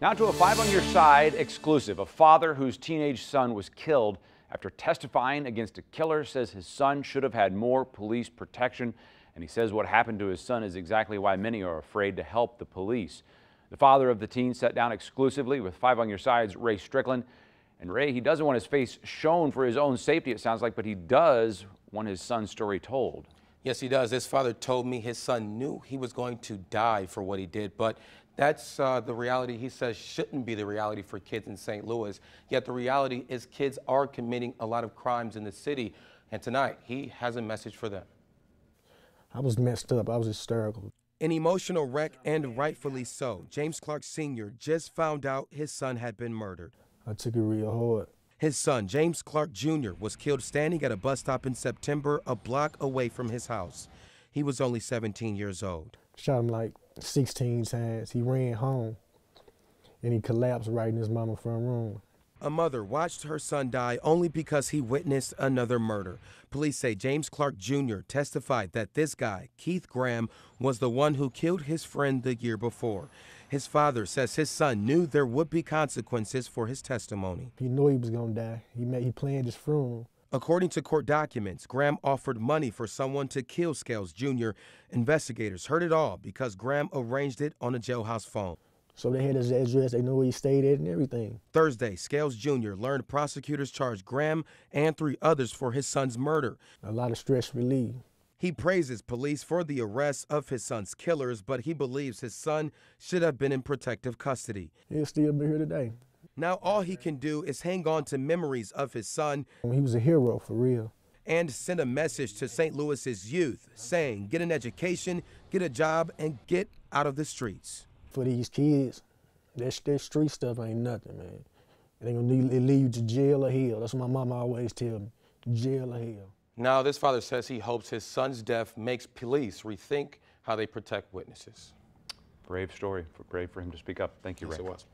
Now to a Five on Your Side exclusive. A father whose teenage son was killed after testifying against a killer says his son should have had more police protection. And he says what happened to his son is exactly why many are afraid to help the police. The father of the teen sat down exclusively with Five on Your Side's Ray Strickland. And Ray, he doesn't want his face shown for his own safety, it sounds like, but he does want his son's story told. Yes, he does. His father told me his son knew he was going to die for what he did, but that's the reality he says shouldn't be the reality for kids in St. Louis. Yet the reality is kids are committing a lot of crimes in the city. And tonight, he has a message for them. I was messed up. I was hysterical. An emotional wreck, and rightfully so. James Clark Sr. just found out his son had been murdered. I took it real hard. His son, James Clark Jr., was killed standing at a bus stop in September, a block away from his house. He was only 17 years old. Shot him like 16 times. He ran home, and he collapsed right in his mama's front room. A mother watched her son die only because he witnessed another murder. Police say James Clark Jr. testified that this guy, Keith Graham, was the one who killed his friend the year before. His father says his son knew there would be consequences for his testimony. He knew he was going to die. He planned his funeral. According to court documents, Graham offered money for someone to kill Scales Jr. Investigators heard it all because Graham arranged it on a jailhouse phone. So they had his address, they knew where he stayed at and everything. Thursday, Scales Jr. learned prosecutors charged Graham and 3 others for his son's murder. A lot of stress relief. He praises police for the arrest of his son's killers, but he believes his son should have been in protective custody. He'll still be here today. Now all he can do is hang on to memories of his son. He was a hero, for real. And send a message to St. Louis's youth saying, get an education, get a job, and get out of the streets. For these kids, that street stuff ain't nothing, man. It ain't gonna lead you to jail or hell. That's what my mama always tell me, jail or hell. Now this father says he hopes his son's death makes police rethink how they protect witnesses. Brave story, brave for him to speak up. Thank you, Ray. Yes, it was.